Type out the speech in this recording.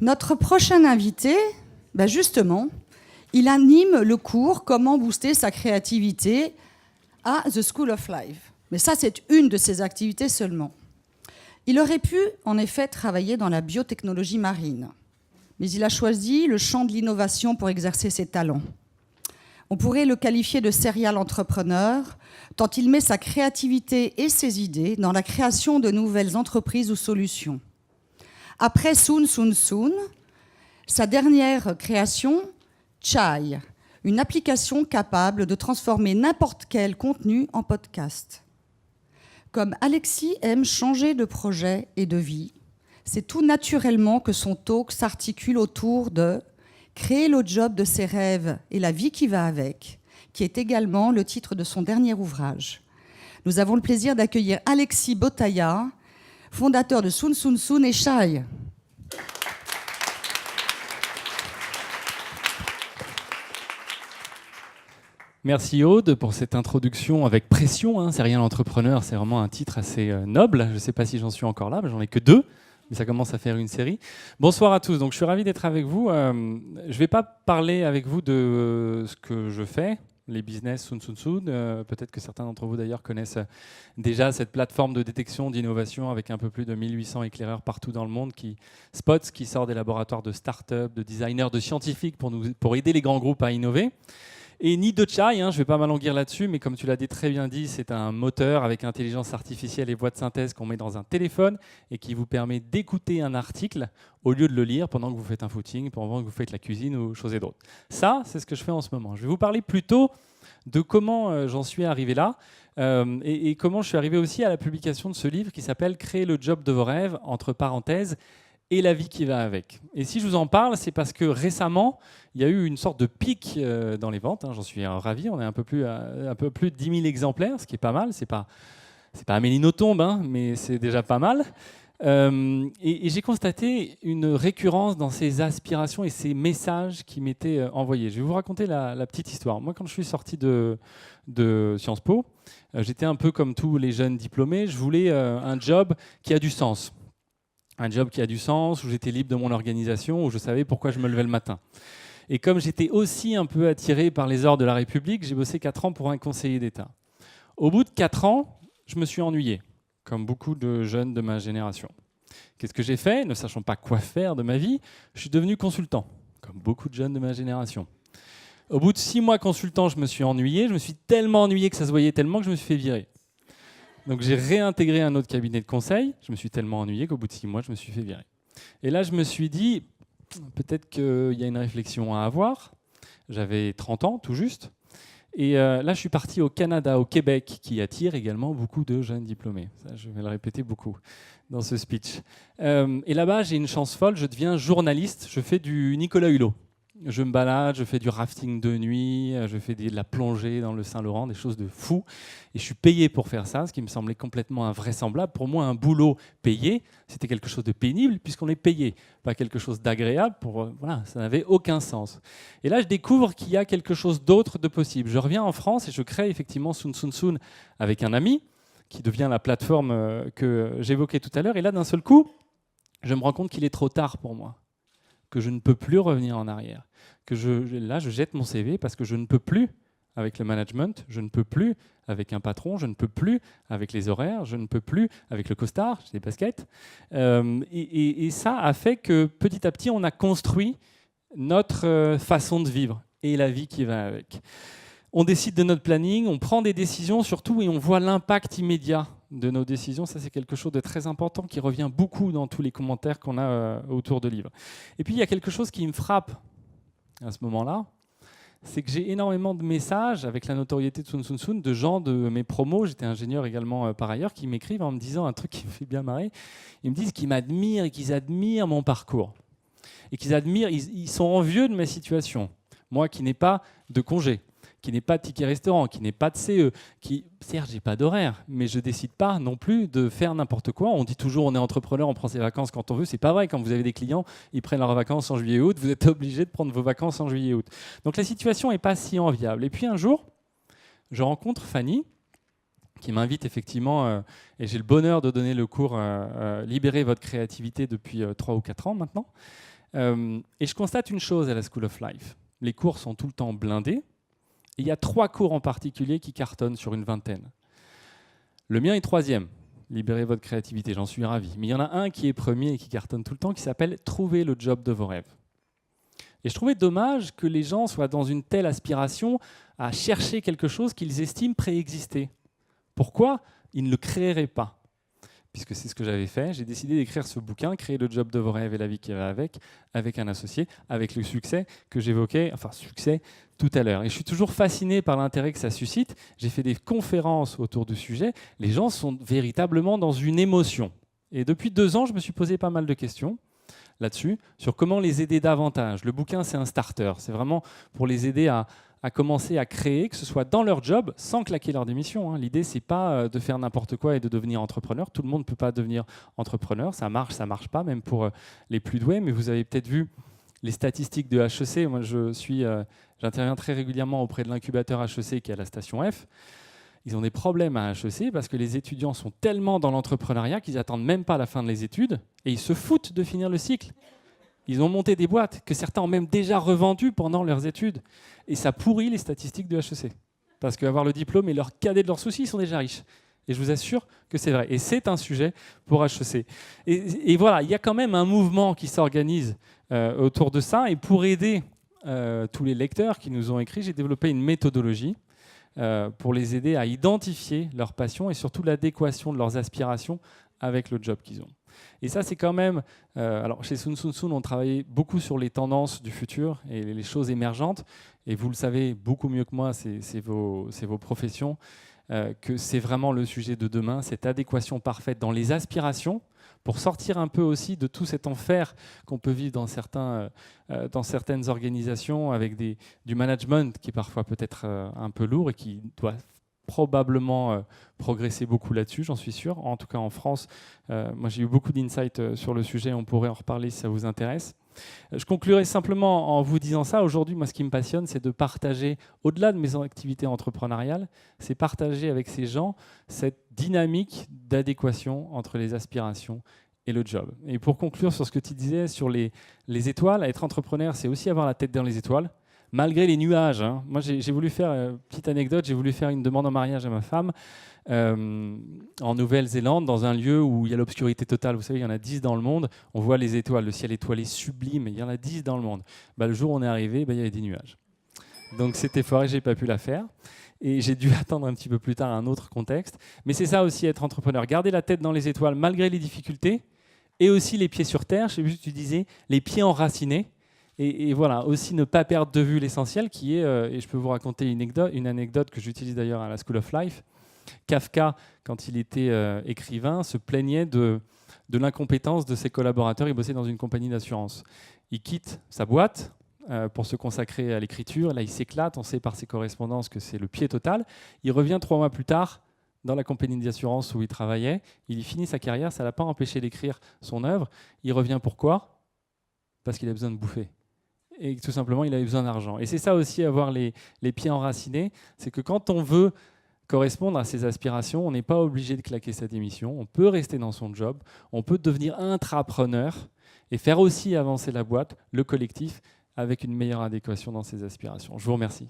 Notre prochain invité, justement, il anime le cours Comment booster sa créativité à The School of Life. Mais ça, c'est une de ses activités seulement. Il aurait pu, en effet, travailler dans la biotechnologie marine. Mais il a choisi le champ de l'innovation pour exercer ses talents. On pourrait le qualifier de serial entrepreneur, tant il met sa créativité et ses idées dans la création de nouvelles entreprises ou solutions. Après Soon, sa dernière création, Chai, une application capable de transformer n'importe quel contenu en podcast. Comme Alexis aime changer de projet et de vie, c'est tout naturellement que son talk s'articule autour de créer le job de ses rêves et la vie qui va avec, qui est également le titre de son dernier ouvrage. Nous avons le plaisir d'accueillir Alexis Botaya, fondateur de Soon et Chai. Merci Aude pour cette introduction avec pression. Serial entrepreneur, c'est vraiment un titre assez noble. Je ne sais pas si j'en suis encore là, mais j'en ai que 2. Mais ça commence à faire une série. Bonsoir à tous. Donc, je suis ravi d'être avec vous. Je ne vais pas parler avec vous de ce que je fais, les business Soon. Peut-être que certains d'entre vous d'ailleurs connaissent déjà cette plateforme de détection d'innovation avec un peu plus de 1800 éclaireurs partout dans le monde Spots, qui sort des laboratoires de start-up, de designers, de scientifiques pour aider les grands groupes à innover. Et ni de Chai, je ne vais pas m'alanguir là-dessus, mais comme tu l'as très bien dit, c'est un moteur avec intelligence artificielle et voix de synthèse qu'on met dans un téléphone et qui vous permet d'écouter un article au lieu de le lire pendant que vous faites un footing, pendant que vous faites la cuisine ou choses et d'autres. Ça, c'est ce que je fais en ce moment. Je vais vous parler plutôt de comment j'en suis arrivé là et comment je suis arrivé aussi à la publication de ce livre qui s'appelle « Créer le job de vos rêves », entre parenthèses, et la vie qui va avec. Et si je vous en parle, c'est parce que récemment, il y a eu une sorte de pic dans les ventes. J'en suis ravi. On est un peu plus de 10 000 exemplaires, ce qui est pas mal. C'est pas Amélie Nothomb, mais c'est déjà pas mal. Et j'ai constaté une récurrence dans ces aspirations et ces messages qui m'étaient envoyés. Je vais vous raconter la petite histoire. Moi, quand je suis sorti de Sciences Po, j'étais un peu comme tous les jeunes diplômés. Je voulais un job qui a du sens. Un job qui a du sens, où j'étais libre de mon organisation, où je savais pourquoi je me levais le matin. Et comme j'étais aussi un peu attiré par les ordres de la République, j'ai bossé 4 ans pour un conseiller d'État. Au bout de 4 ans, je me suis ennuyé, comme beaucoup de jeunes de ma génération. Qu'est-ce que j'ai fait? Ne sachant pas quoi faire de ma vie, je suis devenu consultant, comme beaucoup de jeunes de ma génération. Au bout de 6 mois consultant, je me suis ennuyé. Je me suis tellement ennuyé que ça se voyait tellement que je me suis fait virer. Donc j'ai réintégré un autre cabinet de conseil. Je me suis tellement ennuyé qu'au bout de 6 mois, je me suis fait virer. Et là, je me suis dit, peut-être qu'il y a une réflexion à avoir. J'avais 30 ans, tout juste. Et là, je suis parti au Canada, au Québec, qui attire également beaucoup de jeunes diplômés. Ça, je vais le répéter beaucoup dans ce speech. Et là-bas, j'ai une chance folle. Je deviens journaliste. Je fais du Nicolas Hulot. Je me balade, je fais du rafting de nuit, je fais de la plongée dans le Saint-Laurent, des choses de fou. Et je suis payé pour faire ça, ce qui me semblait complètement invraisemblable. Pour moi, un boulot payé, c'était quelque chose de pénible, puisqu'on est payé, pas quelque chose d'agréable. Voilà, ça n'avait aucun sens. Et là, je découvre qu'il y a quelque chose d'autre de possible. Je reviens en France et je crée effectivement Soon avec un ami, qui devient la plateforme que j'évoquais tout à l'heure. Et là, d'un seul coup, je me rends compte qu'il est trop tard pour moi, que je ne peux plus revenir en arrière, que là, je jette mon CV parce que je ne peux plus avec le management, je ne peux plus avec un patron, je ne peux plus avec les horaires, je ne peux plus avec le costard, j'ai des baskets. Et ça a fait que petit à petit, on a construit notre façon de vivre et la vie qui va avec. On décide de notre planning, on prend des décisions surtout et on voit l'impact immédiat de nos décisions. Ça, c'est quelque chose de très important qui revient beaucoup dans tous les commentaires qu'on a autour de livres. Et puis, il y a quelque chose qui me frappe à ce moment-là, c'est que j'ai énormément de messages avec la notoriété de Soon, de gens de mes promos, j'étais ingénieur également par ailleurs, qui m'écrivent en me disant un truc qui me fait bien marrer. Ils me disent qu'ils m'admirent et qu'ils admirent mon parcours. Et qu'ils admirent, ils sont envieux de ma situation. Moi qui n'ai pas de congé, qui n'ai pas de ticket restaurant, qui n'ai pas de CE, qui, certes, j'ai pas d'horaire, mais je décide pas non plus de faire n'importe quoi. On dit toujours on est entrepreneur, on prend ses vacances quand on veut. C'est pas vrai. Quand vous avez des clients, ils prennent leurs vacances en juillet et août, vous êtes obligé de prendre vos vacances en juillet et août. Donc la situation est pas si enviable. Et puis un jour, je rencontre Fanny, qui m'invite effectivement, et j'ai le bonheur de donner le cours Libérez votre créativité depuis 3 ou 4 ans maintenant. Et je constate une chose à la School of Life. Les cours sont tout le temps blindés. Et il y a 3 cours en particulier qui cartonnent sur une vingtaine. Le mien est 3e. Libérez votre créativité, j'en suis ravi. Mais il y en a un qui est premier et qui cartonne tout le temps, qui s'appelle « Trouver le job de vos rêves ». Et je trouvais dommage que les gens soient dans une telle aspiration à chercher quelque chose qu'ils estiment préexister. Pourquoi ils ne le créeraient pas? Puisque c'est ce que j'avais fait, j'ai décidé d'écrire ce bouquin, Créer le job de vos rêves et la vie qui va avec un associé, avec le succès que j'évoquais, enfin succès tout à l'heure. Et je suis toujours fasciné par l'intérêt que ça suscite. J'ai fait des conférences autour du sujet. Les gens sont véritablement dans une émotion. Et depuis 2 ans, je me suis posé pas mal de questions là-dessus, sur comment les aider davantage. Le bouquin, c'est un starter. C'est vraiment pour les aider à commencer à créer, que ce soit dans leur job, sans claquer leur démission. L'idée, c'est pas de faire n'importe quoi et de devenir entrepreneur. Tout le monde ne peut pas devenir entrepreneur. Ça marche pas, même pour les plus doués. Mais vous avez peut-être vu les statistiques de HEC. Moi, j'interviens très régulièrement auprès de l'incubateur HEC qui est à la station F. Ils ont des problèmes à HEC parce que les étudiants sont tellement dans l'entrepreneuriat qu'ils n'attendent même pas la fin de les études et ils se foutent de finir le cycle. Ils ont monté des boîtes que certains ont même déjà revendues pendant leurs études. Et ça pourrit les statistiques de HEC. Parce qu'avoir le diplôme est leur cadet de leurs soucis, ils sont déjà riches. Et je vous assure que c'est vrai. Et c'est un sujet pour HEC. Et voilà, il y a quand même un mouvement qui s'organise autour de ça. Et pour aider tous les lecteurs qui nous ont écrit, j'ai développé une méthodologie pour les aider à identifier leur passion et surtout l'adéquation de leurs aspirations avec le job qu'ils ont. Et ça, c'est quand même... alors, chez Sun Sun Sun, on travaillait beaucoup sur les tendances du futur et les choses émergentes. Et vous le savez beaucoup mieux que moi, c'est vos professions, que c'est vraiment le sujet de demain, cette adéquation parfaite dans les aspirations, pour sortir un peu aussi de tout cet enfer qu'on peut vivre dans certaines organisations, avec du management qui est parfois peut-être un peu lourd et qui doit probablement progresser beaucoup là-dessus, j'en suis sûr. En tout cas en France, moi j'ai eu beaucoup d'insights sur le sujet, on pourrait en reparler si ça vous intéresse. Je conclurai simplement en vous disant ça. Aujourd'hui, moi ce qui me passionne, c'est de partager, au-delà de mes activités entrepreneuriales, c'est partager avec ces gens cette dynamique d'adéquation entre les aspirations et le job. Et pour conclure sur ce que tu disais sur les étoiles, être entrepreneur, c'est aussi avoir la tête dans les étoiles. Malgré les nuages. Moi, j'ai voulu faire, petite anecdote, j'ai voulu faire une demande en mariage à ma femme en Nouvelle-Zélande, dans un lieu où il y a l'obscurité totale. Vous savez, il y en a 10 dans le monde. On voit les étoiles, le ciel étoilé sublime, il y en a 10 dans le monde. Le jour où on est arrivé, il y avait des nuages. Donc c'était fort et je n'ai pas pu la faire. Et j'ai dû attendre un petit peu plus tard un autre contexte. Mais c'est ça aussi, être entrepreneur. Garder la tête dans les étoiles malgré les difficultés et aussi les pieds sur terre. Je sais plus ce que tu disais, les pieds enracinés. Et voilà, aussi ne pas perdre de vue l'essentiel qui est, et je peux vous raconter une anecdote que j'utilise d'ailleurs à la School of Life. Kafka, quand il était écrivain, se plaignait de l'incompétence de ses collaborateurs. Il bossait dans une compagnie d'assurance. Il quitte sa boîte pour se consacrer à l'écriture. Là, il s'éclate. On sait par ses correspondances que c'est le pied total. Il revient 3 mois plus tard dans la compagnie d'assurance où il travaillait. Il y finit sa carrière. Ça ne l'a pas empêché d'écrire son œuvre. Il revient pourquoi? Parce qu'il a besoin de bouffer. Et tout simplement, il avait besoin d'argent. Et c'est ça aussi, avoir les pieds enracinés, c'est que quand on veut correspondre à ses aspirations, on n'est pas obligé de claquer sa démission, on peut rester dans son job, on peut devenir intrapreneur et faire aussi avancer la boîte, le collectif, avec une meilleure adéquation dans ses aspirations. Je vous remercie.